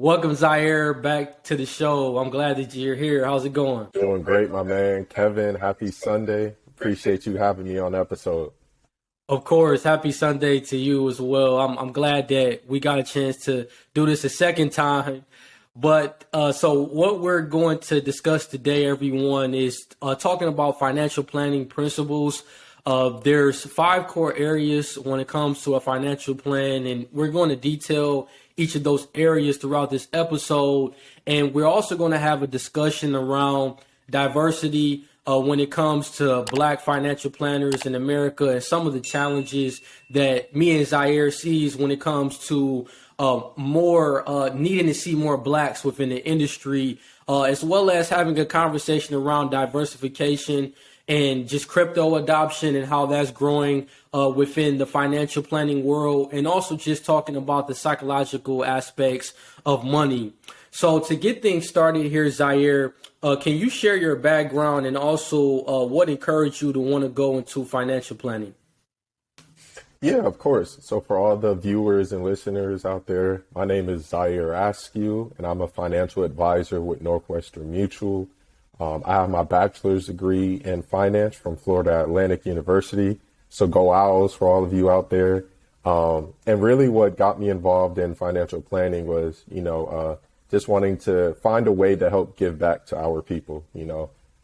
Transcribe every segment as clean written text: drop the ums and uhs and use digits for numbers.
Welcome, Zaire, back to the show. I'm glad that you're here. How's it going? Doing great, my man. Kevin, happy Sunday. Appreciate you having me on the episode. Of course, happy Sunday to you as well. I'm glad that we got a chance to do this a second time. But so what we're going to discuss today, everyone, is talking about financial planning principles. There's five core areas when it comes to a financial plan, and we're going to detail each of those areas throughout this episode. And we're also going to have a discussion around diversity when it comes to Black financial planners in America and some of the challenges that me and Zaire sees when it comes to more needing to see more Blacks within the industry, as well as having a conversation around diversification and just crypto adoption and how that's growing within the financial planning world, and also just talking about the psychological aspects of money. So to get things started here, Zaire, can you share your background and also what encouraged you to want to go into financial planning? Yeah, of course. So for all the viewers and listeners out there, my name is Zaire Askew, and I'm a financial advisor with Northwestern Mutual. I have my bachelor's degree in finance from Florida Atlantic University. So go Owls for all of you out there. And really what got me involved in financial planning was, just wanting to find a way to help give back to our people.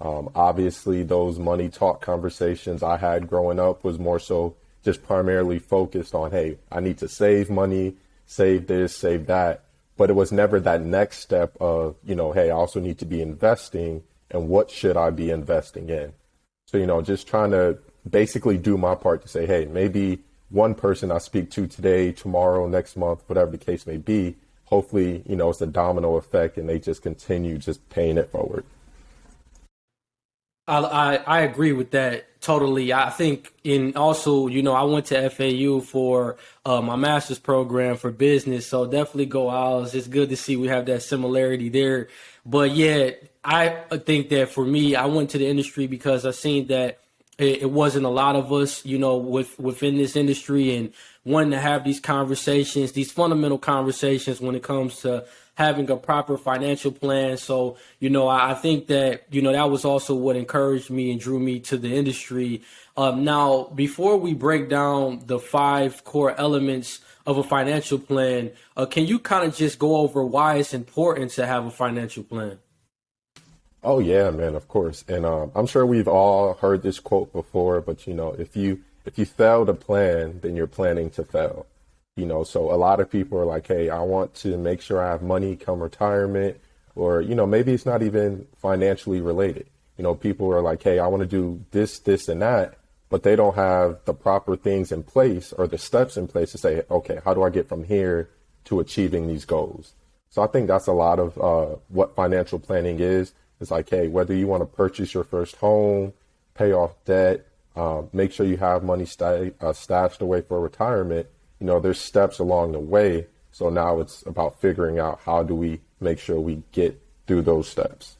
Obviously those money talk conversations I had growing up was more so just primarily focused on, hey, I need to save money, save this, save that. But it was never that next step of, hey, I also need to be investing, and what should I be investing in? So, just trying to basically do my part to say, hey, maybe one person I speak to today, tomorrow, next month, whatever the case may be, hopefully, it's a domino effect and they just continue just paying it forward. I agree with that totally. I think I went to FAU for my master's program for business. So definitely go Owls. It's good to see we have that similarity there. But yeah, I think that for me, I went to the industry because I seen that it wasn't a lot of us, within this industry, and wanting to have these conversations, these fundamental conversations when it comes to having a proper financial plan. So, I think that, that was also what encouraged me and drew me to the industry. Now, before we break down the five core elements of a financial plan, can you kind of just go over why it's important to have a financial plan? Oh yeah, man, of course. And I'm sure we've all heard this quote before, but if you fail to plan, then you're planning to fail. So a lot of people are like, hey, I want to make sure I have money come retirement, or, maybe it's not even financially related. People are like, hey, I want to do this, this, and that, but they don't have the proper things in place or the steps in place to say, okay, how do I get from here to achieving these goals? So I think that's a lot of what financial planning is. It's like, hey, whether you want to purchase your first home, pay off debt, make sure you have money stashed away for retirement, there's steps along the way. So now it's about figuring out how do we make sure we get through those steps.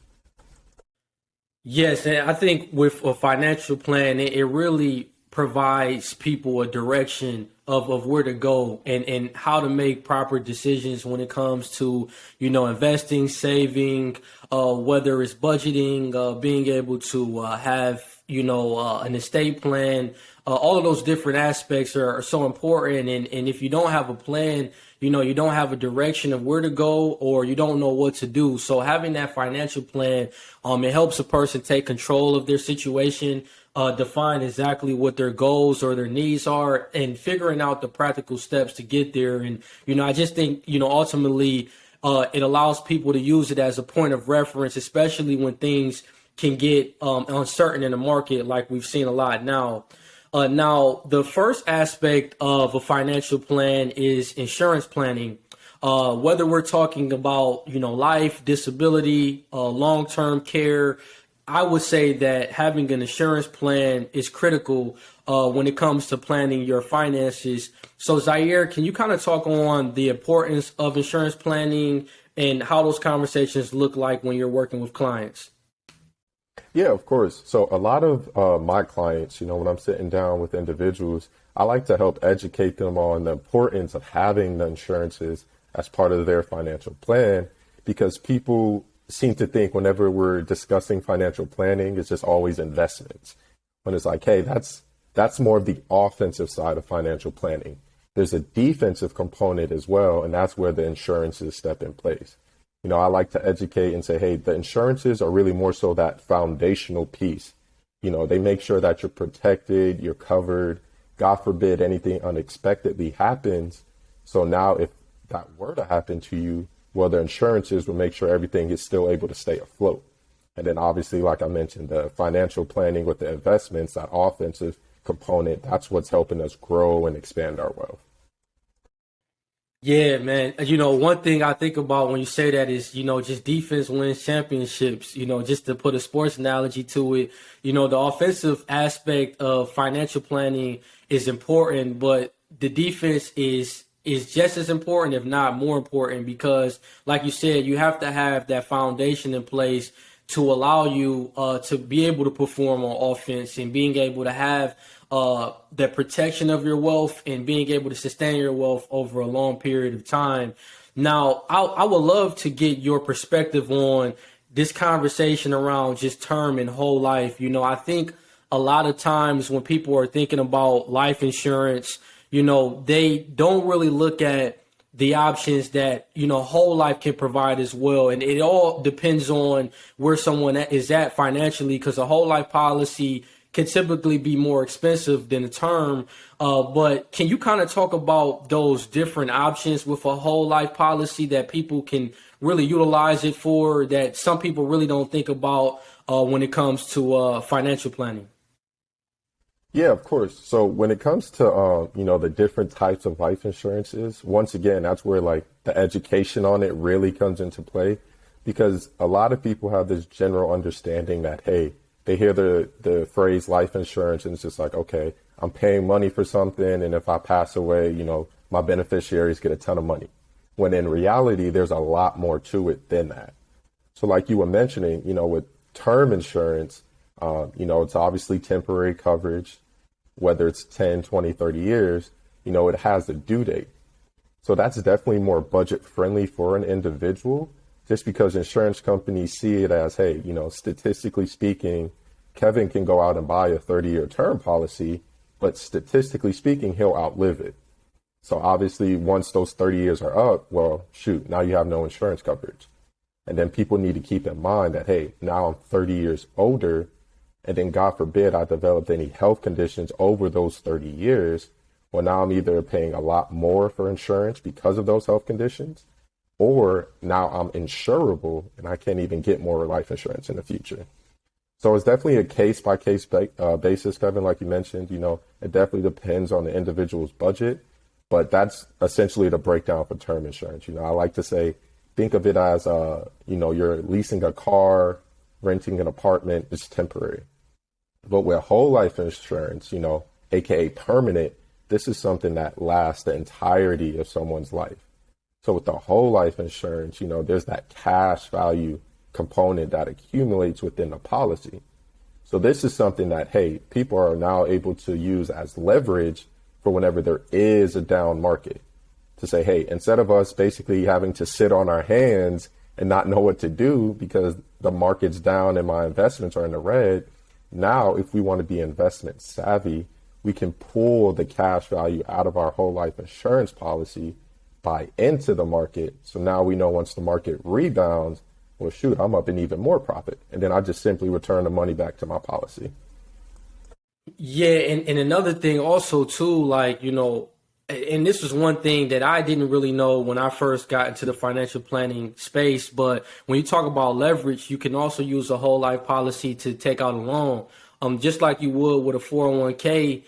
Yes, and I think with a financial plan, it really provides people a direction of where to go and how to make proper decisions when it comes to, investing, saving, whether it's budgeting, being able to have, an estate plan. All of those different aspects are so important. And if you don't have a plan, you don't have a direction of where to go, or you don't know what to do. So having that financial plan, it helps a person take control of their situation, define exactly what their goals or their needs are, and figuring out the practical steps to get there. And, I just think, ultimately, it allows people to use it as a point of reference, especially when things can get uncertain in the market, like we've seen a lot now. Now, the first aspect of a financial plan is insurance planning. Whether we're talking about, life, disability, long-term care, I would say that having an insurance plan is critical when it comes to planning your finances. So, Zaire, can you kind of talk on the importance of insurance planning and how those conversations look like when you're working with clients? Yeah, of course. So a lot of my clients, when I'm sitting down with individuals, I like to help educate them on the importance of having the insurances as part of their financial plan, because people seem to think whenever we're discussing financial planning, it's just always investments. When it's like, hey, that's more of the offensive side of financial planning. There's a defensive component as well, and that's where the insurances step in place. You know, I like to educate and say, hey, the insurances are really more so that foundational piece. You know, they make sure that you're protected, you're covered. God forbid anything unexpectedly happens. So now if that were to happen to you, well, the insurances will make sure everything is still able to stay afloat. And then obviously, like I mentioned, the financial planning with the investments, that offensive component, that's what's helping us grow and expand our wealth. Yeah, man. You know, one thing I think about when you say that is, you know, just defense wins championships. You know, just to put a sports analogy to it, you know, the offensive aspect of financial planning is important, but the defense is just as important, if not more important, because like you said, you have to have that foundation in place to allow you to be able to perform on offense and being able to have the protection of your wealth and being able to sustain your wealth over a long period of time. Now, I would love to get your perspective on this conversation around just term and whole life. You know, I think a lot of times when people are thinking about life insurance, you know, they don't really look at the options that, you know, whole life can provide as well. And it all depends on where someone is at financially, because a whole life policy can typically be more expensive than a term. But can you kind of talk about those different options with a whole life policy that people can really utilize it for, that some people really don't think about when it comes to financial planning? Yeah, of course. So when it comes to, you know, the different types of life insurances, once again, that's where like the education on it really comes into play, because a lot of people have this general understanding that, hey, they hear the phrase life insurance and it's just like, okay, I'm paying money for something. And if I pass away, you know, my beneficiaries get a ton of money. When in reality, there's a lot more to it than that. So like you were mentioning, you know, with term insurance, you know, it's obviously temporary coverage. Whether it's 10, 20, 30 years, you know, it has a due date. So that's definitely more budget friendly for an individual, just because insurance companies see it as, hey, you know, statistically speaking, Kevin can go out and buy a 30-year term policy, but statistically speaking, he'll outlive it. So obviously, once those 30 years are up, well, shoot, now you have no insurance coverage. And then people need to keep in mind that, hey, now I'm 30 years older, and then God forbid I developed any health conditions over those 30 years. Well, now I'm either paying a lot more for insurance because of those health conditions, or now I'm insurable and I can't even get more life insurance in the future. So it's definitely a case by case basis, Kevin, like you mentioned. You know, it definitely depends on the individual's budget, but that's essentially the breakdown for term insurance. You know, I like to say, think of it as, you know, you're leasing a car, renting an apartment, it's temporary. But with whole life insurance, you know, AKA permanent, this is something that lasts the entirety of someone's life. So with the whole life insurance, you know, there's that cash value component that accumulates within the policy. So this is something that, hey, people are now able to use as leverage for whenever there is a down market, to say, hey, instead of us basically having to sit on our hands and not know what to do because the market's down and my investments are in the red, now, if we want to be investment savvy, we can pull the cash value out of our whole life insurance policy, buy into the market. So now we know once the market rebounds, well, shoot, I'm up in even more profit. And then I just simply return the money back to my policy. Yeah, and another thing also too, like, you know, and this was one thing that I didn't really know when I first got into the financial planning space, but when you talk about leverage, you can also use a whole life policy to take out a loan, just like you would with a 401k,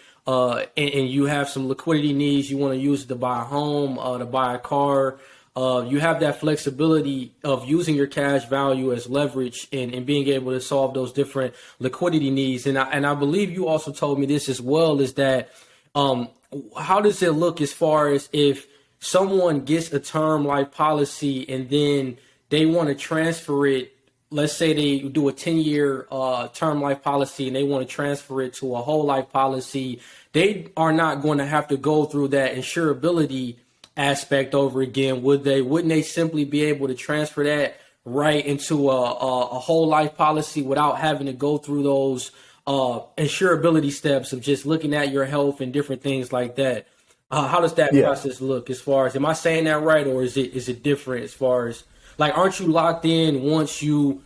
and you have some liquidity needs, you want to use it to buy a home, to buy a car. You have that flexibility of using your cash value as leverage and being able to solve those different liquidity needs. And I believe you also told me this as well, is that how does it look as far as if someone gets a term life policy and then they want to transfer it? Let's say they do a 10-year term life policy and they want to transfer it to a whole life policy. They are not going to have to go through that insurability aspect over again, wouldn't they simply be able to transfer that right into a whole life policy without having to go through those insurability steps of just looking at your health and different things like that? How does that Yeah. process look as far as, am I saying that right, or is it different as far as, like, aren't you locked in once you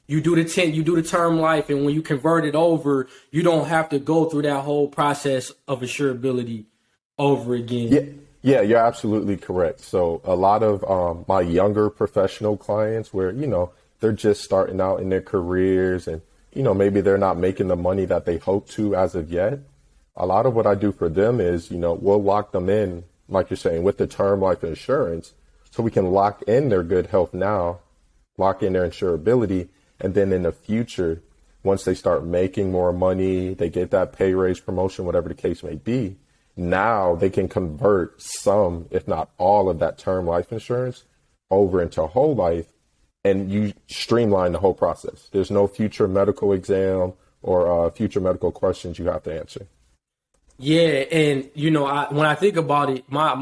do the term life, and when you convert it over, you don't have to go through that whole process of insurability over again? Yeah, yeah, you're absolutely correct. So a lot of my younger professional clients where, they're just starting out in their careers and, maybe they're not making the money that they hope to as of yet. A lot of what I do for them is, we'll lock them in, like you're saying, with the term life insurance so we can lock in their good health now, lock in their insurability. And then in the future, once they start making more money, they get that pay raise, promotion, whatever the case may be, now they can convert some, if not all of that term life insurance over into whole life, and you streamline the whole process. There's no future medical exam or future medical questions you have to answer. Yeah, and when I think about it, my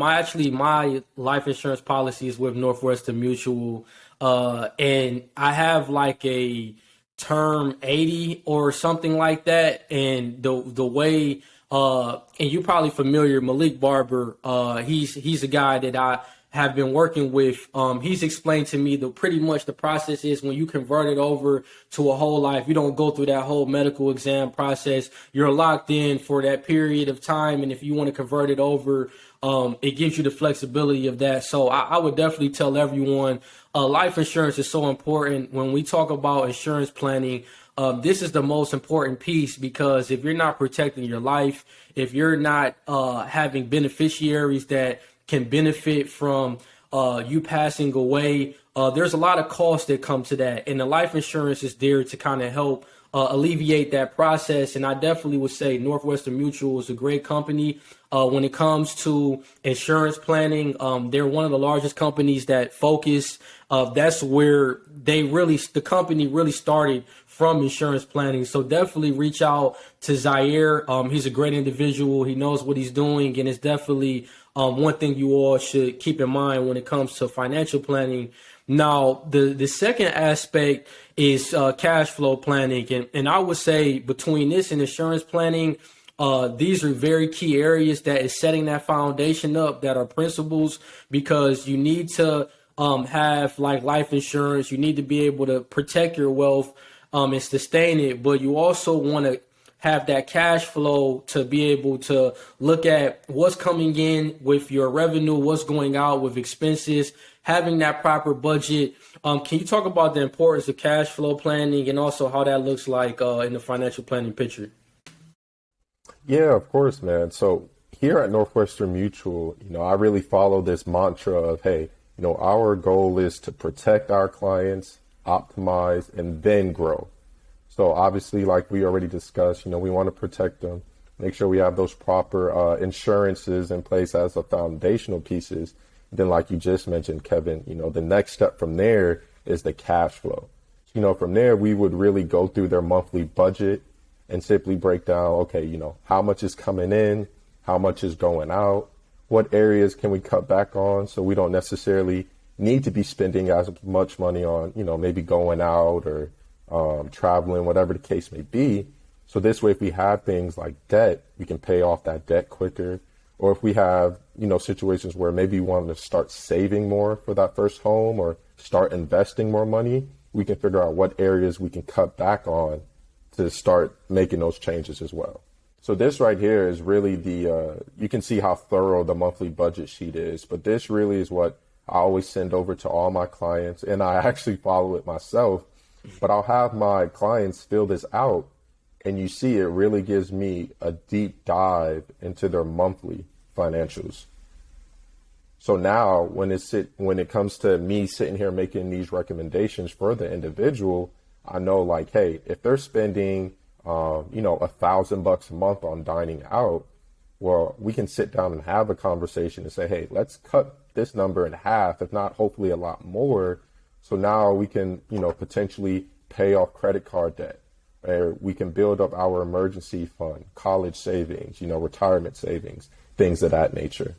life insurance policy is with Northwestern Mutual, and I have like a term 80 or something like that, and the way and you're probably familiar, Malik Barber, he's a guy that I have been working with. He's explained to me pretty much the process is when you convert it over to a whole life, you don't go through that whole medical exam process. You're locked in for that period of time. And if you want to convert it over, it gives you the flexibility of that. So I would definitely tell everyone, life insurance is so important. When we talk about insurance planning, this is the most important piece, because if you're not protecting your life, if you're not having beneficiaries that can benefit from you passing away, there's a lot of costs that come to that. And the life insurance is there to kind of help alleviate that process. And I definitely would say Northwestern Mutual is a great company. When it comes to insurance planning, they're one of the largest companies that focus. That's where the company really started, from insurance planning. So definitely reach out to Zaire. He's a great individual. He knows what he's doing, and it's definitely one thing you all should keep in mind when it comes to financial planning. Now, the second aspect is cash flow planning. And I would say between this and insurance planning, these are very key areas that is setting that foundation up, that are principles, because you need to have like life insurance. You need to be able to protect your wealth and sustain it, but you also want to have that cash flow to be able to look at what's coming in with your revenue, what's going out with expenses, having that proper budget. Can you talk about the importance of cash flow planning, and also how that looks like in the financial planning picture? Yeah, of course, man. So here at Northwestern Mutual, I really follow this mantra of, hey, our goal is to protect our clients, optimize, and then grow. So obviously, like we already discussed, we want to protect them, make sure we have those proper insurances in place as the foundational pieces. Then, like you just mentioned, Kevin, the next step from there is the cash flow. From there, we would really go through their monthly budget and simply break down, okay, how much is coming in, how much is going out, what areas can we cut back on so we don't necessarily need to be spending as much money on, maybe going out or traveling, whatever the case may be. So this way, if we have things like debt, we can pay off that debt quicker. Or if we have, situations where maybe we want to start saving more for that first home or start investing more money, we can figure out what areas we can cut back on to start making those changes as well. So this right here is really you can see how thorough the monthly budget sheet is, but this really is what I always send over to all my clients, and I actually follow it myself, but I'll have my clients fill this out, and you see it really gives me a deep dive into their monthly financials. So now when it comes to me sitting here making these recommendations for the individual, I know, like, hey, if they're spending, $1,000 a month on dining out, well, we can sit down and have a conversation and say, hey, let's cut this number in half, if not hopefully a lot more. So now we can, potentially pay off credit card debt, or we can build up our emergency fund, college savings, retirement savings, things of that nature.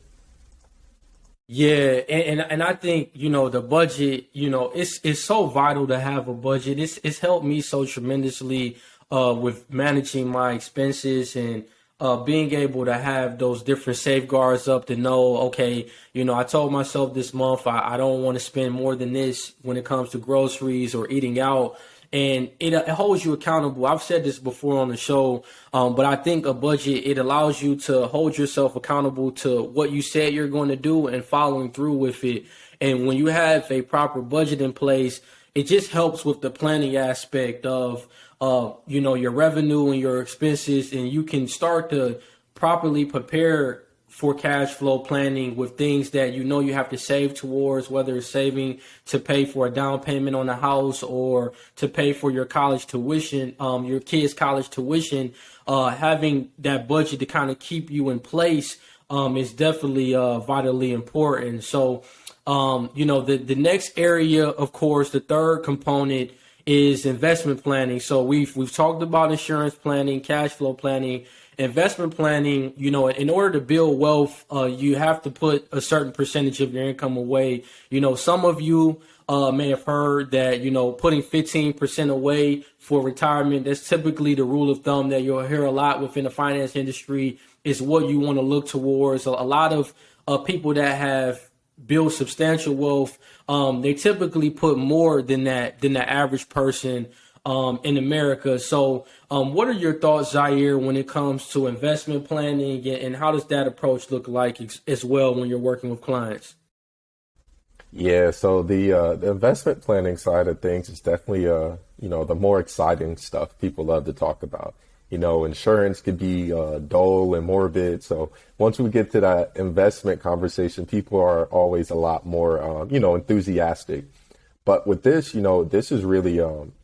Yeah, and I think, the budget, it's so vital to have a budget. It's helped me so tremendously with managing my expenses and being able to have those different safeguards up to know, okay, I told myself this month I don't want to spend more than this when it comes to groceries or eating out. And it holds you accountable. I've said this before on the show, but I think a budget, it allows you to hold yourself accountable to what you said you're going to do and following through with it. And when you have a proper budget in place, it just helps with the planning aspect of, your revenue and your expenses, and you can start to properly prepare for cash flow planning with things that you have to save towards, whether it's saving to pay for a down payment on a house or to pay for your college tuition, your kids' college tuition. Having that budget to kind of keep you in place is definitely vitally important. So, the next area, of course, the third component is investment planning. So we've talked about insurance planning, cash flow planning. Investment planning, in order to build wealth, you have to put a certain percentage of your income away. Some of you may have heard that, putting 15% away for retirement, that's typically the rule of thumb that you'll hear a lot within the finance industry, is what you want to look towards. A lot of people that have built substantial wealth, they typically put more than the average person in America. So what are your thoughts, Zaire, when it comes to investment planning, and how does that approach look like as well when you're working with clients? Yeah, so the investment planning side of things is definitely the more exciting stuff people love to talk about. Insurance could be dull and morbid. So once we get to that investment conversation, people are always a lot more enthusiastic. But with this, this is really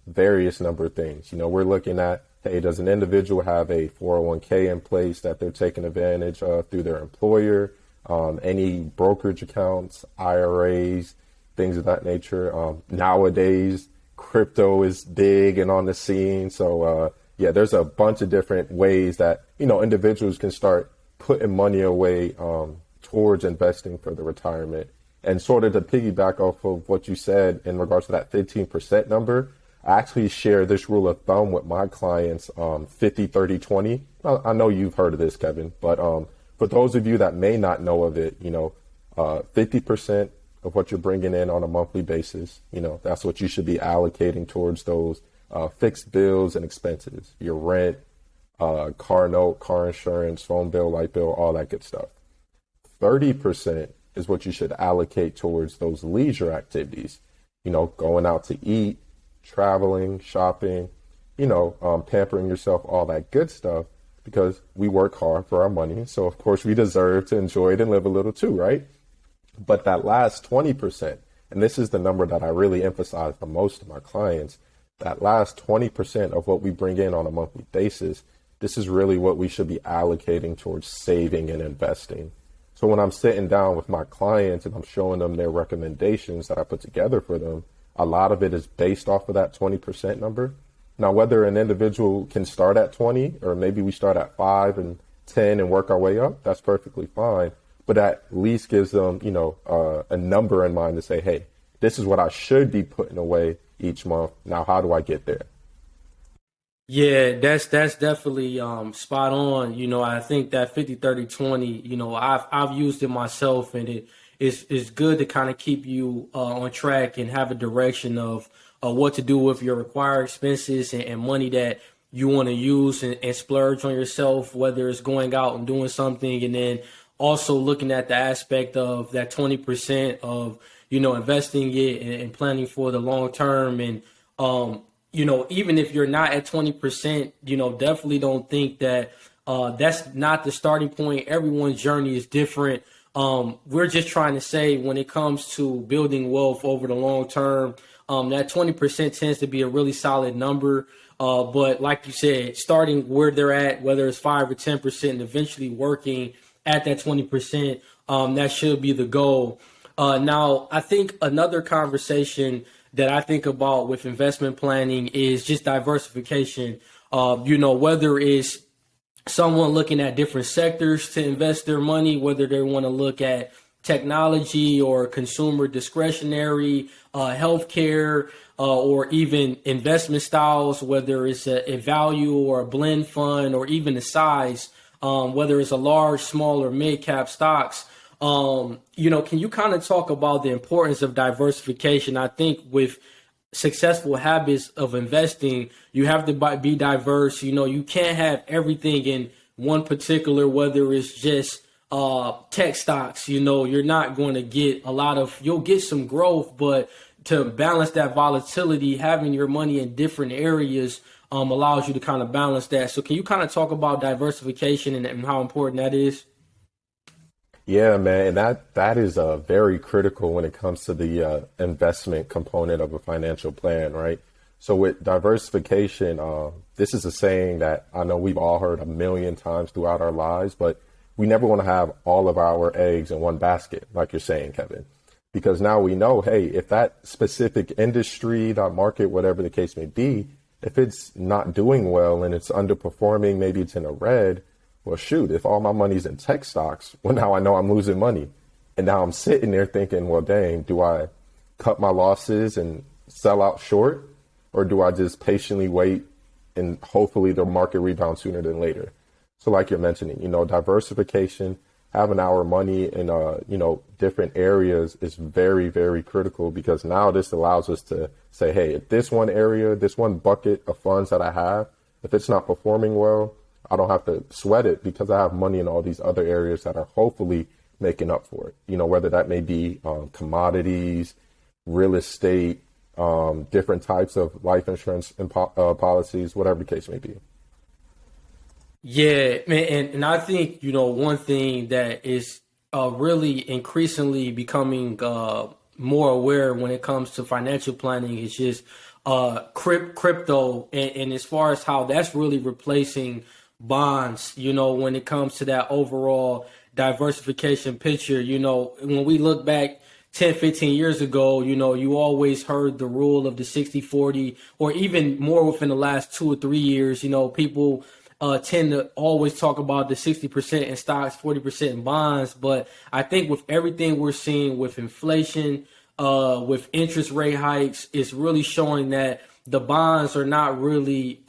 various number of things. We're looking at, hey, does an individual have a 401k in place that they're taking advantage of through their employer? Any brokerage accounts, IRAs, things of that nature. Nowadays, crypto is big and on the scene. So, there's a bunch of different ways that, individuals can start putting money away towards investing for the retirement. And sort of to piggyback off of what you said in regards to that 15% number, I actually share this rule of thumb with my clients, 50, 30, 20. I know you've heard of this, Kevin, but for those of you that may not know of it, 50% of what you're bringing in on a monthly basis, that's what you should be allocating towards those fixed bills and expenses, your rent, car note, car insurance, phone bill, light bill, all that good stuff. 30% is what you should allocate towards those leisure activities, going out to eat, traveling, shopping, pampering yourself, all that good stuff, because we work hard for our money. So of course we deserve to enjoy it and live a little too, right? But that last 20%, and this is the number that I really emphasize for most of my clients, that last 20% of what we bring in on a monthly basis, this is really what we should be allocating towards saving and investing. So when I'm sitting down with my clients and I'm showing them their recommendations that I put together for them, a lot of it is based off of that 20% number. Now, whether an individual can start at 20, or maybe we start at 5 and 10 and work our way up, that's perfectly fine. But at least gives them, a number in mind to say, hey, this is what I should be putting away each month. Now, how do I get there? Yeah, that's definitely spot on. I think that 50, 30, 20, I've used it myself, and it's good to kind of keep you on track and have a direction of what to do with your required expenses and money that you want to use and splurge on yourself, whether it's going out and doing something, and then also looking at the aspect of that 20% of, investing it and planning for the long term. And, even if you're not at 20%, definitely don't think that that's not the starting point. Everyone's journey is different. We're just trying to say, when it comes to building wealth over the long term, that 20% tends to be a really solid number. But like you said, starting where they're at, whether it's 5 or 10%, and eventually working at that 20%, that should be the goal. Now, I think another conversation that I think about with investment planning is just diversification. Whether it's someone looking at different sectors to invest their money, whether they want to look at technology or consumer discretionary, healthcare, or even investment styles, whether it's a value or a blend fund, or even the size, whether it's a large, small, or mid cap stocks. Can you kind of talk about the importance of diversification? I think with successful habits of investing, you have to be diverse. You can't have everything in one particular, whether it's just tech stocks. You're not going to get you'll get some growth, but to balance that volatility, having your money in different areas allows you to kind of balance that. So can you kind of talk about diversification and how important that is? Yeah, man, and that is very critical when it comes to the investment component of a financial plan, right? So with diversification, this is a saying that I know we've all heard a million times throughout our lives, but we never want to have all of our eggs in one basket, like you're saying, Kevin, because now we know, hey, if that specific industry, that market, whatever the case may be, if it's not doing well and it's underperforming, maybe it's in a red. Well, shoot, if all my money's in tech stocks, well, now I know I'm losing money. And now I'm sitting there thinking, well, dang, do I cut my losses and sell out short? Or do I just patiently wait and hopefully the market rebounds sooner than later? So like you're mentioning, diversification, having our money in, different areas is very, very critical, because now this allows us to say, hey, if this one area, this one bucket of funds that I have, if it's not performing well, I don't have to sweat it because I have money in all these other areas that are hopefully making up for it. Whether that may be commodities, real estate, different types of life insurance and policies, whatever the case may be. Yeah, man, and I think, one thing that is really increasingly becoming more aware when it comes to financial planning is just crypto, and as far as how that's really replacing bonds, when it comes to that overall diversification picture. When we look back 10, 15 years ago, you always heard the rule of the 60-40, or even more within the last 2 or 3 years, people tend to always talk about the 60% in stocks, 40% in bonds. But I think with everything we're seeing with inflation, with interest rate hikes, it's really showing that the bonds are not really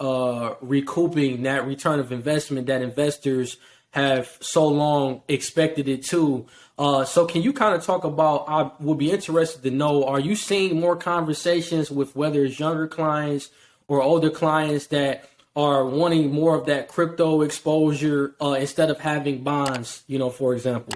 recouping that return of investment that investors have so long expected it to. So can you kind of talk about, I would be interested to know, are you seeing more conversations with whether it's younger clients or older clients that are wanting more of that crypto exposure instead of having bonds, for example?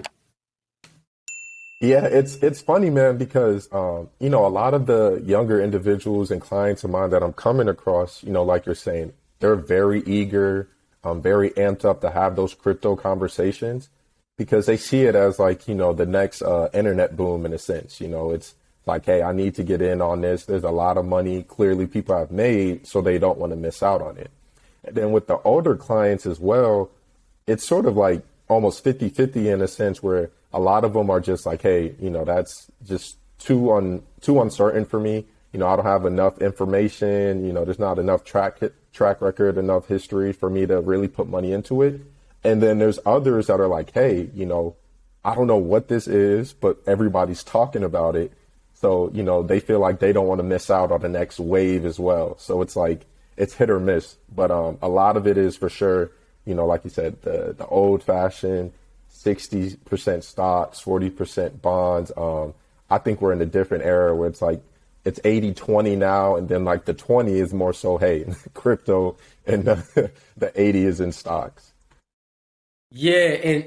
Yeah, it's funny, man, because, a lot of the younger individuals and clients of mine that I'm coming across, like you're saying, they're very eager, very amped up to have those crypto conversations, because they see it as like, the next internet boom in a sense. It's like, hey, I need to get in on this. There's a lot of money clearly people have made, so they don't want to miss out on it. And then with the older clients as well, it's sort of like almost 50-50 in a sense, where a lot of them are just like, hey, that's just too uncertain for me. I don't have enough information. There's not enough track record, enough history for me to really put money into it. And then there's others that are like, hey, I don't know what this is, but everybody's talking about it. So, they feel like they don't want to miss out on the next wave as well. So it's like, it's hit or miss. But a lot of it is for sure, like you said, the old fashioned 60% stocks, 40% bonds. I think we're in a different era where it's like, it's 80-20 now. And then like the 20 is more so, hey, crypto, and the 80 is in stocks. Yeah. And,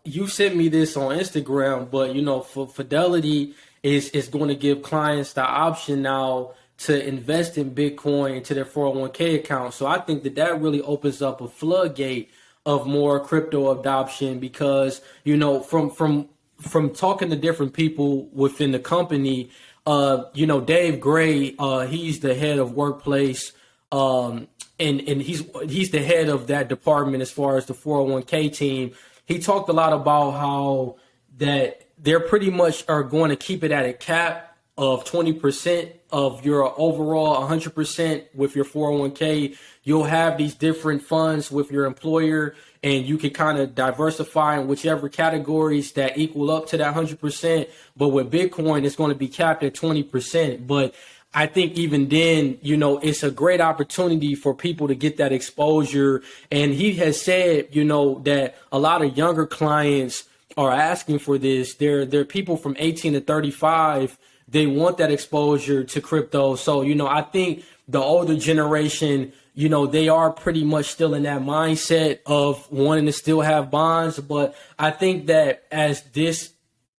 you sent me this on Instagram, but, for Fidelity is going to give clients the option now to invest in Bitcoin into their 401k account. So I think that really opens up a floodgate of more crypto adoption, because, from talking to different people within the company, Dave Gray, he's the head of workplace, and he's the head of that department as far as the 401k team. He talked a lot about how that they're pretty much are going to keep it at a cap of 20% of your overall 100% with your 401k. You'll have these different funds with your employer, and you can kind of diversify in whichever categories that equal up to that 100%. But with Bitcoin, it's going to be capped at 20%. But I think even then, it's a great opportunity for people to get that exposure. And he has said, that a lot of younger clients are asking for this. They're people from 18 to 35. They want that exposure to crypto. So, I think the older generation, they are pretty much still in that mindset of wanting to still have bonds. But I think that as this,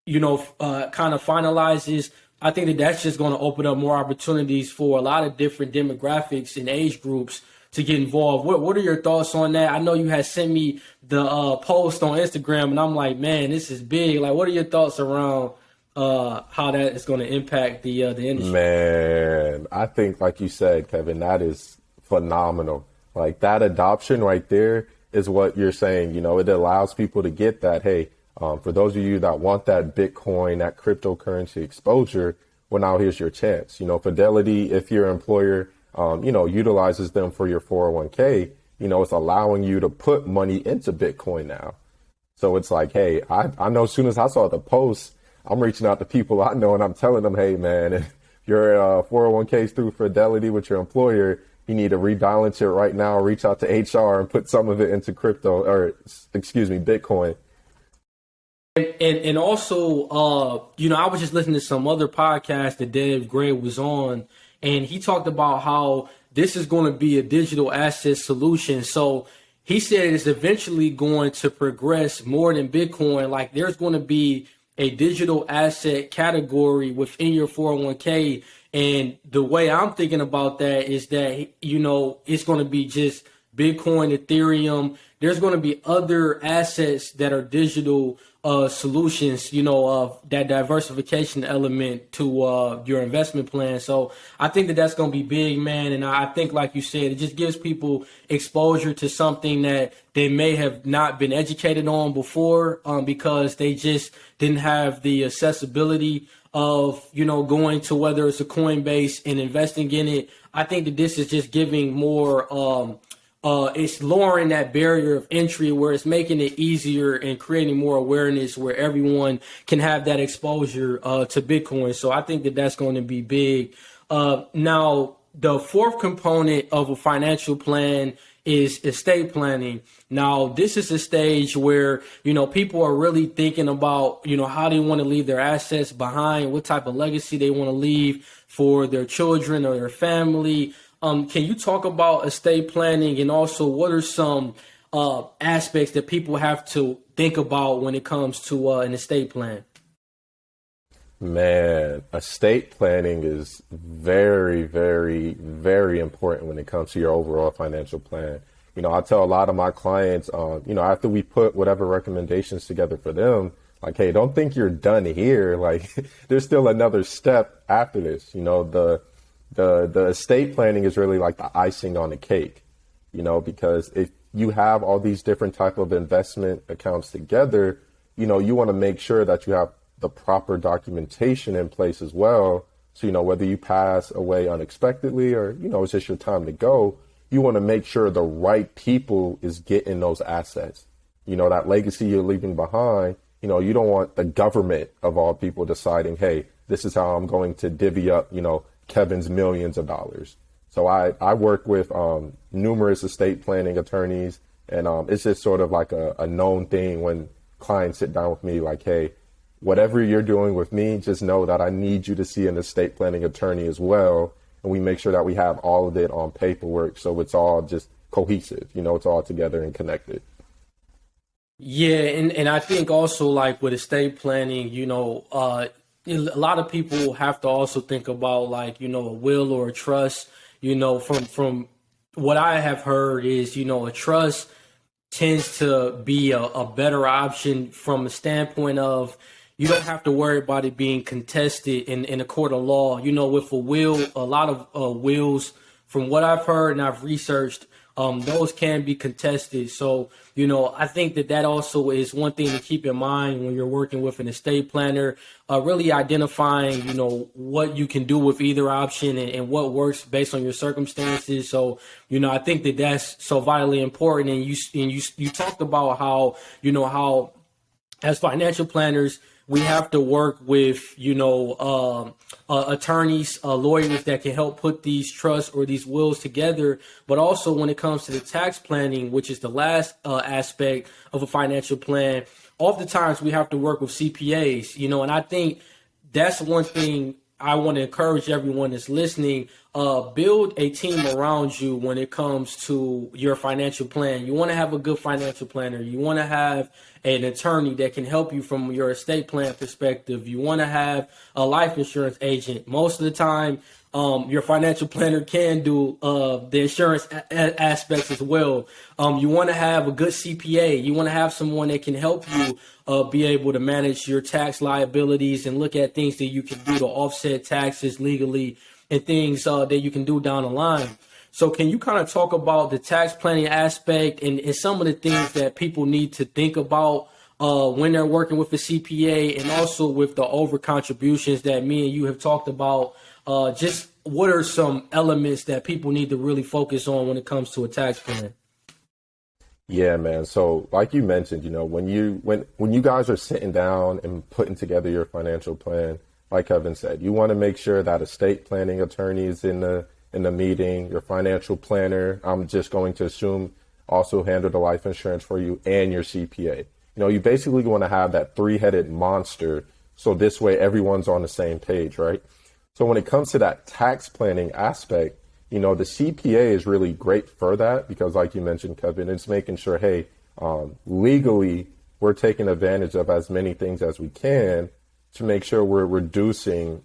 kind of finalizes, I think that that's just going to open up more opportunities for a lot of different demographics and age groups to get involved. What are your thoughts on that? I know you had sent me the post on Instagram, and I'm like, man, this is big. Like, what are your thoughts around how that is going to impact the industry? Man, I think, like you said, Kevin, that is phenomenal. Like, that adoption right there is what you're saying. It allows people to get that, hey, for those of you that want that Bitcoin, that cryptocurrency exposure, well, now here's your chance. Fidelity, if your employer, utilizes them for your 401k, it's allowing you to put money into Bitcoin now. So it's like, hey, I know as soon as I saw the post, I'm reaching out to people I know and I'm telling them, hey, man, if your 401k is through Fidelity with your employer, you need to rebalance it right now, reach out to HR and put some of it into Bitcoin. And also, I was just listening to some other podcast that Dave Gray was on, and he talked about how this is going to be a digital asset solution. So he said it's eventually going to progress more than Bitcoin. Like, there's going to be a digital asset category within your 401k. And the way I'm thinking about that is that, it's going to be just Bitcoin, Ethereum. There's going to be other assets that are digital solutions, of that diversification element to your investment plan. So I think that that's going to be big, man. And I think, like you said, it just gives people exposure to something that they may have not been educated on before because they just didn't have the accessibility of, going to whether it's a Coinbase and investing in it. I think that this is just giving more it's lowering that barrier of entry where it's making it easier and creating more awareness where everyone can have that exposure to Bitcoin. So I think that that's going to be big. Now, the fourth component of a financial plan is estate planning. Now, this is a stage where, people are really thinking about, how they want to leave their assets behind, what type of legacy they want to leave for their children or their family. Can you talk about estate planning, and also what are some aspects that people have to think about when it comes to an estate plan? Man, estate planning is very, very, very important when it comes to your overall financial plan. I tell a lot of my clients, after we put whatever recommendations together for them, like, hey, don't think you're done here. Like, there's still another step after this. The estate planning is really like the icing on the cake, because if you have all these different type of investment accounts together, you want to make sure that you have the proper documentation in place as well. So, whether you pass away unexpectedly or, it's just your time to go, you want to make sure the right people is getting those assets. That legacy you're leaving behind, you don't want the government of all people deciding, hey, this is how I'm going to divvy up, Kevin's millions of dollars. So I work with numerous estate planning attorneys, and it's just sort of like a known thing when clients sit down with me like, hey, whatever you're doing with me, just know that I need you to see an estate planning attorney as well. And we make sure that we have all of it on paperwork so it's all just cohesive, it's all together and connected. Yeah, and I think also, like, with estate planning, a lot of people have to also think about, like, a will or a trust. From what I have heard is, a trust tends to be a better option from a standpoint of you don't have to worry about it being contested in a court of law. With a will, a lot of wills, from what I've heard and I've researched, those can be contested. So, I think that also is one thing to keep in mind when you're working with an estate planner, really identifying, what you can do with either option and what works based on your circumstances. So, I think that that's so vitally important. And you talked about how, how as financial planners, we have to work with, attorneys, lawyers that can help put these trusts or these wills together. But also when it comes to the tax planning, which is the last aspect of a financial plan, oftentimes we have to work with CPAs, and I think that's one thing I want to encourage everyone that's listening. Build a team around you when it comes to your financial plan. You want to have a good financial planner. You want to have an attorney that can help you from your estate plan perspective. You want to have a life insurance agent. Most of the time, your financial planner can do the insurance aspects as well. You want to have a good CPA. You want to have someone that can help you be able to manage your tax liabilities and look at things that you can do to offset taxes legally and things that you can do down the line. So can you kind of talk about the tax planning aspect and some of the things that people need to think about when they're working with a CPA, and also with the over contributions that me and you have talked about? Just what are some elements that people need to really focus on when it comes to a tax plan? Yeah, man. So like you mentioned, when you guys are sitting down and putting together your financial plan, like Kevin said, you want to make sure that estate planning attorney is in the meeting. Your financial planner, I'm just going to assume, also handle the life insurance for you, and your CPA. You basically want to have that three-headed monster, so this way everyone's on the same page, right? So when it comes to that tax planning aspect, the CPA is really great for that, because like you mentioned, Kevin, it's making sure, hey, legally we're taking advantage of as many things as we can to make sure we're reducing,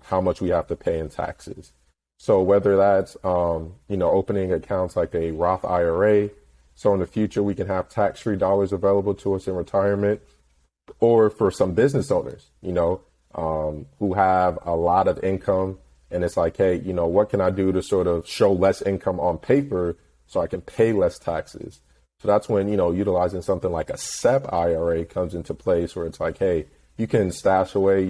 how much we have to pay in taxes. So whether that's, opening accounts like a Roth IRA, so in the future we can have tax-free dollars available to us in retirement, or for some business owners, who have a lot of income, and it's like, hey, what can I do to sort of show less income on paper so I can pay less taxes? So that's when, utilizing something like a SEP IRA comes into place, where it's like, hey, you can stash away,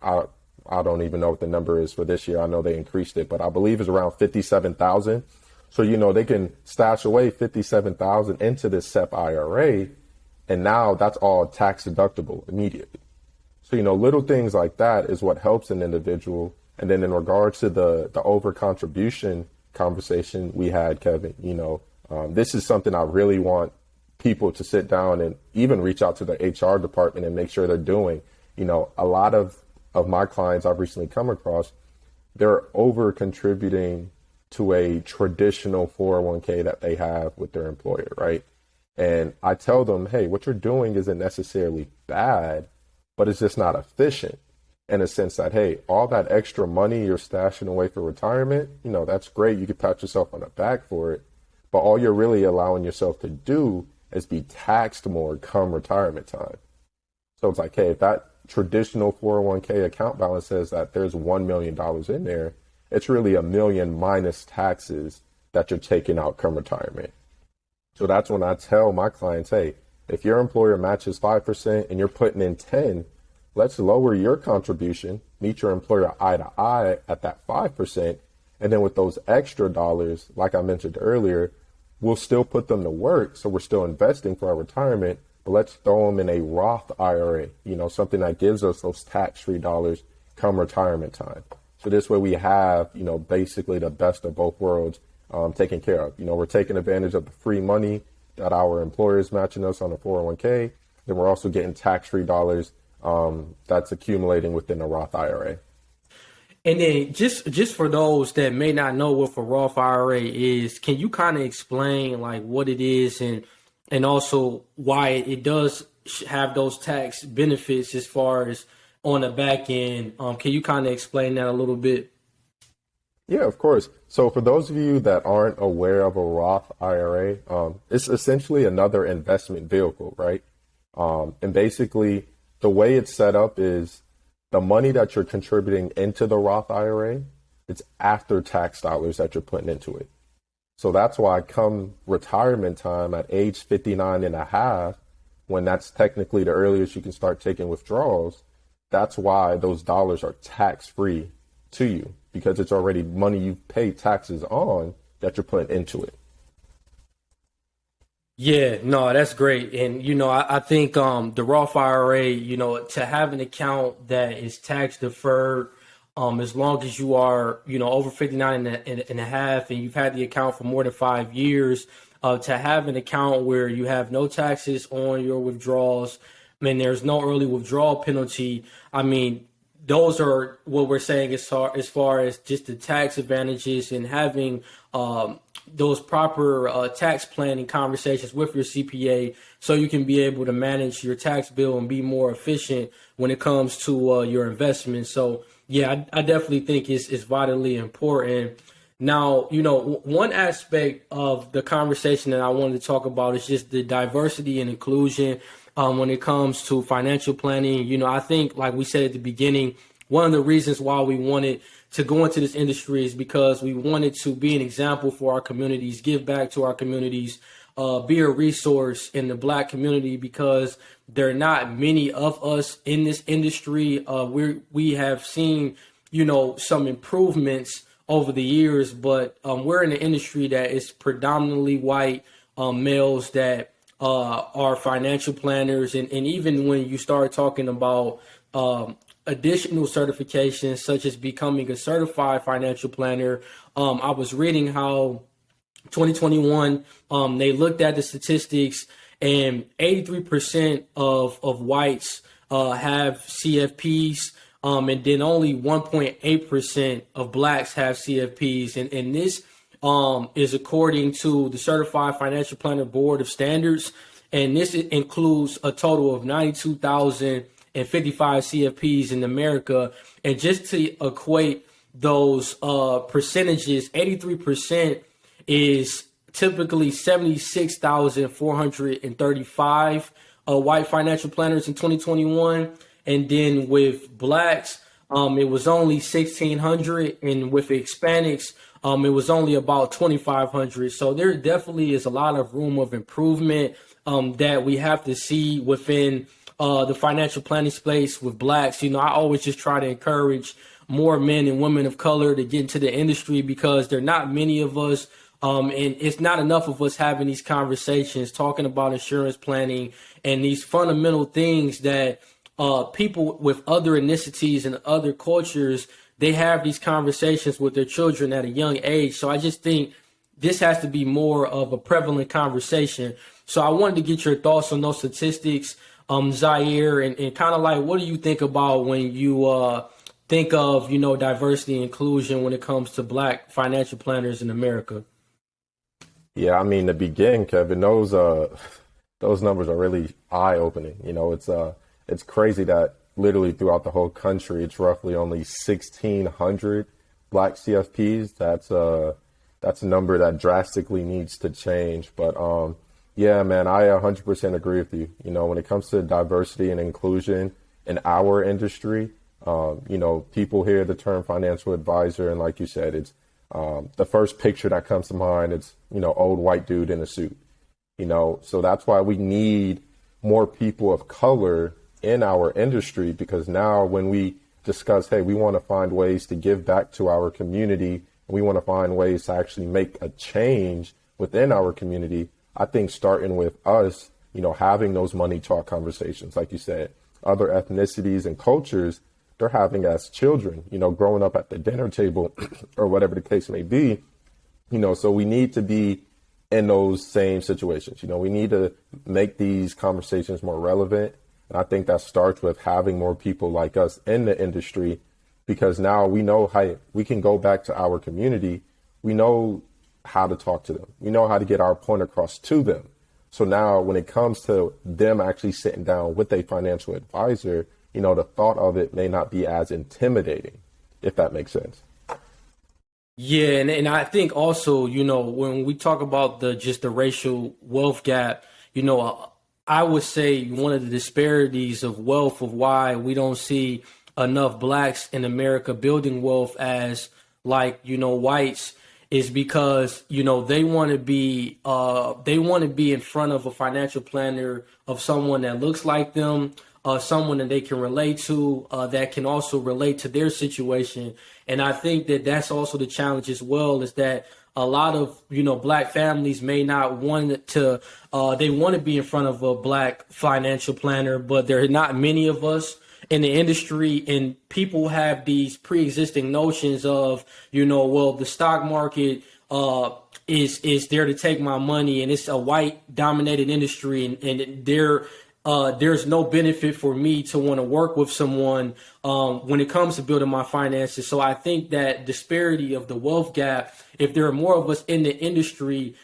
I don't even know what the number is for this year. I know they increased it, but I believe it's around 57,000. So, they can stash away 57,000 into this SEP IRA, and now that's all tax deductible immediately. So, little things like that is what helps an individual. And then in regards to the over contribution conversation we had, Kevin, this is something I really want people to sit down and even reach out to the HR department and make sure they're doing. A lot of my clients I've recently come across, they're over contributing to a traditional 401k that they have with their employer, right? And I tell them, hey, what you're doing isn't necessarily bad, but it's just not efficient, in a sense that, hey, all that extra money you're stashing away for retirement, that's great. You can pat yourself on the back for it. But all you're really allowing yourself to do is be taxed more come retirement time. So it's like, hey, if that traditional 401k account balance says that there's $1 million in there, it's really $1 million minus taxes that you're taking out come retirement. So that's when I tell my clients, hey, if your employer matches 5% and you're putting in 10, let's lower your contribution, meet your employer eye to eye at that 5%. And then with those extra dollars, like I mentioned earlier, we'll still put them to work. So we're still investing for our retirement, but let's throw them in a Roth IRA, something that gives us those tax-free dollars come retirement time. So this way we have, basically the best of both worlds taken care of. We're taking advantage of the free money that our employer is matching us on a 401k. Then we're also getting tax-free dollars that's accumulating within a Roth IRA. And then just for those that may not know what a Roth IRA is, can you kind of explain like what it is and also why it does have those tax benefits as far as on the back end? Can you kind of explain that a little bit? Yeah, of course. So for those of you that aren't aware of a Roth IRA, it's essentially another investment vehicle, right? And basically the way it's set up is the money that you're contributing into the Roth IRA, it's after tax dollars that you're putting into it. So that's why come retirement time at age 59 and a half, when that's technically the earliest you can start taking withdrawals, that's why those dollars are tax free to you, because it's already money you've paid taxes on that you're putting into it. Yeah, no, that's great. And, I think the Roth IRA, to have an account that is tax deferred, as long as you are, over 59 and a half, and you've had the account for more than 5 years, to have an account where you have no taxes on your withdrawals, and there's no early withdrawal penalty. I mean, those are what we're saying as far as just the tax advantages and having those proper tax planning conversations with your CPA, so you can be able to manage your tax bill and be more efficient when it comes to your investments. So yeah, I definitely think it's vitally important. Now, one aspect of the conversation that I wanted to talk about is just the diversity and inclusion when it comes to financial planning. I think, like we said at the beginning, one of the reasons why we wanted to go into this industry is because we wanted to be an example for our communities, give back to our communities, be a resource in the Black community, because there are not many of us in this industry. We have seen, some improvements over the years, but we're in an industry that is predominantly white males that are financial planners. And even when you start talking about additional certifications, such as becoming a certified financial planner, I was reading how 2021, they looked at the statistics, and 83% of whites have CFPs, and then only 1.8% of Blacks have CFPs. And this is according to the Certified Financial Planner Board of Standards. And this includes a total of 92,055 CFPs in America. And just to equate those percentages, 83% is typically 76,435 white financial planners in 2021. And then with Blacks, it was only 1,600. And with Hispanics, it was only about 2,500. So there definitely is a lot of room of improvement that we have to see within the financial planning space with Blacks. I always just try to encourage more men and women of color to get into the industry, because there are not many of us. And it's not enough of us having these conversations, talking about insurance planning and these fundamental things that people with other ethnicities and other cultures, they have these conversations with their children at a young age. So I just think this has to be more of a prevalent conversation. So I wanted to get your thoughts on those statistics, Zaire, and kind of like, what do you think about when you think of, diversity and inclusion when it comes to Black financial planners in America? Yeah, I mean, to begin, Kevin, those numbers are really eye-opening. It's crazy that literally throughout the whole country, it's roughly only 1,600 Black CFPs. That's a number that drastically needs to change. But yeah, man, I 100% agree with you. When it comes to diversity and inclusion in our industry, people hear the term financial advisor, and like you said, it's the first picture that comes to mind. It's old white dude in a suit. So that's why we need more people of color in our industry, because now when we discuss, hey, we want to find ways to give back to our community, we want to find ways to actually make a change within our community, I think starting with us, having those money talk conversations, like you said, other ethnicities and cultures, they're having as children, growing up at the dinner table or whatever the case may be, so we need to be in those same situations. We need to make these conversations more relevant. And I think that starts with having more people like us in the industry, because now we know how we can go back to our community. We know how to talk to them. We know how to get our point across to them. So now when it comes to them actually sitting down with a financial advisor, the thought of it may not be as intimidating, if that makes sense. Yeah, and I think also, when we talk about the racial wealth gap, I would say one of the disparities of wealth, of why we don't see enough Blacks in America building wealth as like, whites, is because, they want to be in front of a financial planner of someone that looks like them, someone that they can relate to, that can also relate to their situation. And I think that that's also the challenge as well, is that a lot of, black families may not want to, they want to be in front of a black financial planner, but there are not many of us in the industry, and people have these pre-existing notions of, well, the stock market is there to take my money, and it's a white dominated industry, and there's no benefit for me to want to work with someone when it comes to building my finances. So I think that disparity of the wealth gap, if there are more of us in the industry,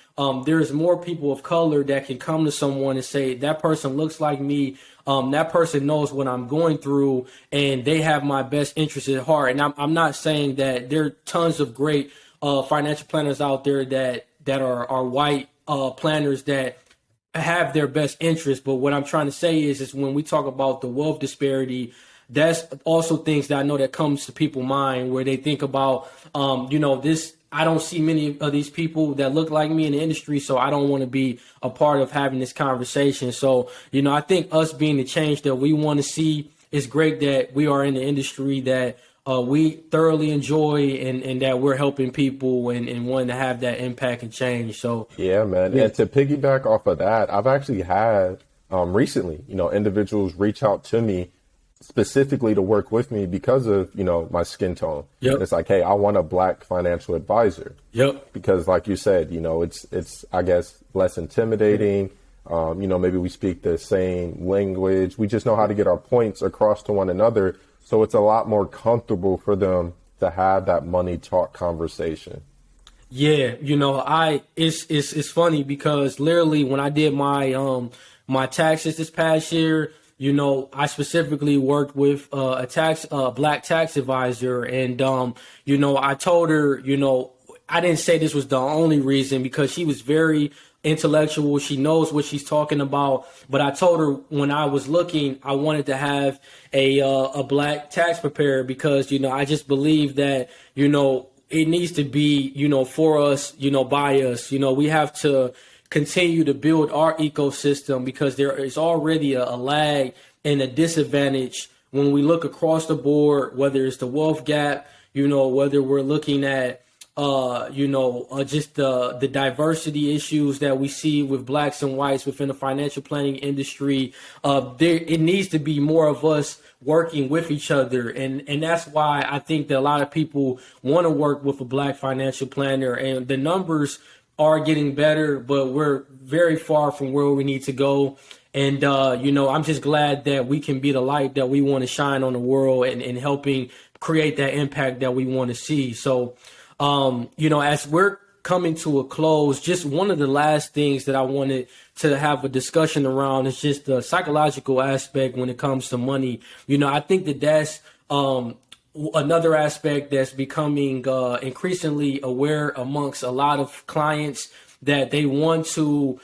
there's more people of color that can come to someone and say, that person looks like me. That person knows what I'm going through, and they have my best interest at heart. And I'm not saying that there are tons of great financial planners out there that are white planners that have their best interest. But what I'm trying to say is when we talk about the wealth disparity, that's also things that I know that comes to people's mind, where they think about, this. I don't see many of these people that look like me in the industry, so I don't want to be a part of having this conversation. So, I think us being the change that we want to see, is great that we are in the industry that we thoroughly enjoy, and that we're helping people and wanting to have that impact and change. So, yeah, man. Yeah. And to piggyback off of that, I've actually had recently, individuals reach out to me specifically to work with me because of, my skin tone. Yep. It's like, hey, I want a black financial advisor. Yep. Because like you said, it's, I guess, less intimidating. Maybe we speak the same language. We just know how to get our points across to one another. So it's a lot more comfortable for them to have that money talk conversation. Yeah. It's funny because literally when I did my taxes this past year, I specifically worked with a black tax advisor, and I told her, I didn't say this was the only reason, because she was very intellectual. She knows what she's talking about. But I told her when I was looking, I wanted to have a black tax preparer, because I just believe that it needs to be for us, by us. We have to continue to build our ecosystem, because there is already a lag and a disadvantage when we look across the board, whether it's the wealth gap, whether we're looking at, just the diversity issues that we see with blacks and whites within the financial planning industry. It needs to be more of us working with each other. And that's why I think that a lot of people want to work with a black financial planner, and the numbers are getting better, but we're very far from where we need to go. And, I'm just glad that we can be the light that we want to shine on the world, and helping create that impact that we want to see. So, as we're coming to a close, just one of the last things that I wanted to have a discussion around is just the psychological aspect when it comes to money. I think that that's another aspect that's becoming increasingly aware amongst a lot of clients, that they want to,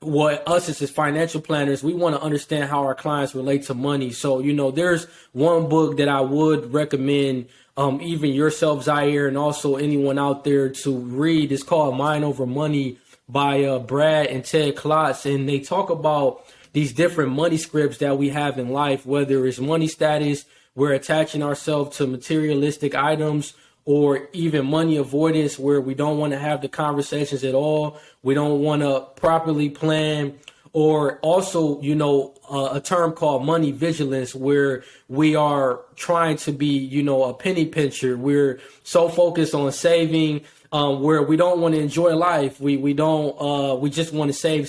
what us as financial planners, we want to understand how our clients relate to money. So, there's one book that I would recommend, even yourself, Zaire, and also anyone out there to read. It's called Mind Over Money by Brad and Ted Klotz. And they talk about these different money scripts that we have in life, whether it's money status, we're attaching ourselves to materialistic items, or even money avoidance, where we don't want to have the conversations at all. We don't want to properly plan, or also, a term called money vigilance, where we are trying to be, a penny pincher. We're so focused on saving, where we don't want to enjoy life. We just want to save.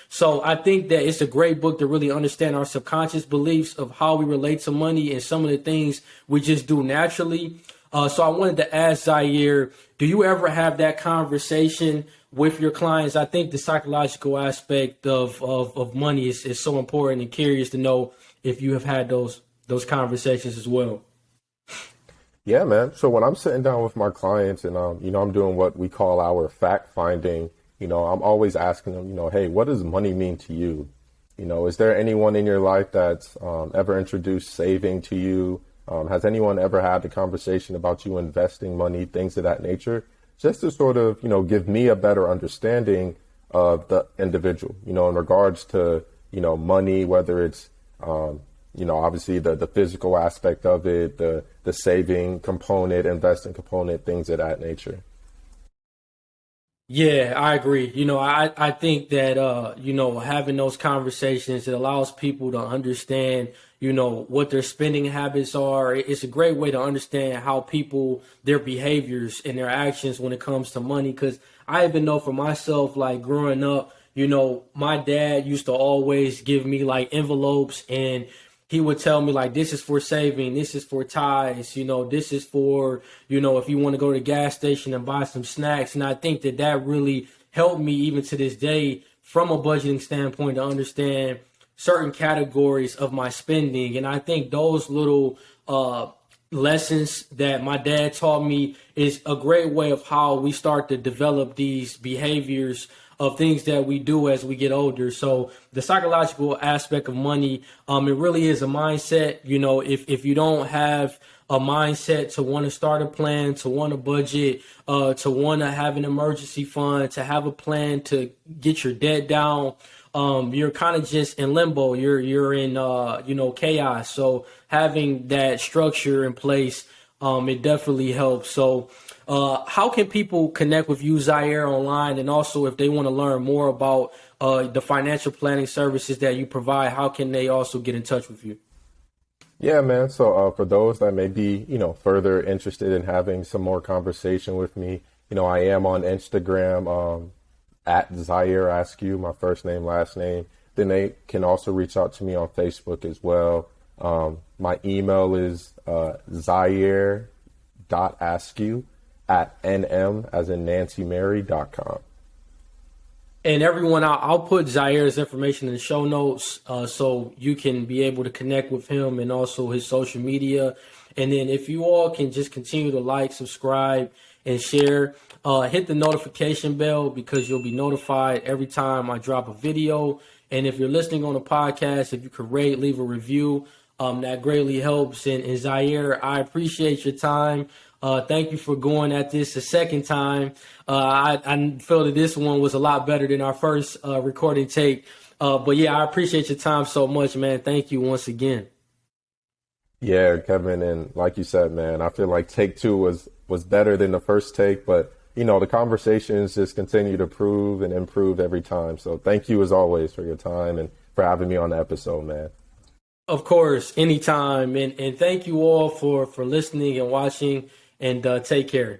So I think that it's a great book to really understand our subconscious beliefs of how we relate to money, and some of the things we just do naturally. So I wanted to ask Zaire, do you ever have that conversation with your clients? I think the psychological aspect of money is so important, and curious to know if you have had those conversations as well. Yeah, man. So when I'm sitting down with my clients and, I'm doing what we call our fact finding, I'm always asking them, hey, what does money mean to you? Is there anyone in your life that's ever introduced saving to you? Has anyone ever had the conversation about you investing money, things of that nature? just to sort of, give me a better understanding of the individual, in regards to, money, whether it's, obviously the physical aspect of it, the saving component, investing component, things of that nature. Yeah, I agree. I think that, having those conversations, it allows people to understand, what their spending habits are. It's a great way to understand how people, their behaviors and their actions when it comes to money. Because I even know for myself, like growing up, my dad used to always give me like envelopes, and he would tell me like, this is for saving, this is for ties, this is for, if you want to go to the gas station and buy some snacks. And I think that that really helped me even to this day from a budgeting standpoint to understand certain categories of my spending. And I think those little lessons that my dad taught me is a great way of how we start to develop these behaviors of things that we do as we get older. So the psychological aspect of money, it really is a mindset. If you don't have a mindset to want to start a plan, to want to budget, to want to have an emergency fund, to have a plan to get your debt down, you're kind of just in limbo. You're in chaos. So having that structure in place, it definitely helps. So how can people connect with you, Zaire, online? And also, if they want to learn more about the financial planning services that you provide, how can they also get in touch with you? Yeah, man. So for those that may be, further interested in having some more conversation with me, I am on Instagram at Zaire Askew, my first name, last name. Then they can also reach out to me on Facebook as well. My email is zaire.askew@nm as in Nancy Mary.com. And everyone, I'll put Zaire's information in the show notes so you can be able to connect with him and also his social media. And then if you all can just continue to like, subscribe, and share, hit the notification bell because you'll be notified every time I drop a video. And if you're listening on a podcast, if you could rate, leave a review, that greatly helps. And Zaire, I appreciate your time. Thank you for going at this a second time. I feel that this one was a lot better than our first recording take. But yeah, I appreciate your time so much, man. Thank you once again. Yeah, Kevin, and like you said, man, I feel like take two was better than the first take, but the conversations just continue to prove and improve every time. So thank you as always for your time and for having me on the episode, man. Of course, anytime. And thank you all for listening and watching, and take care.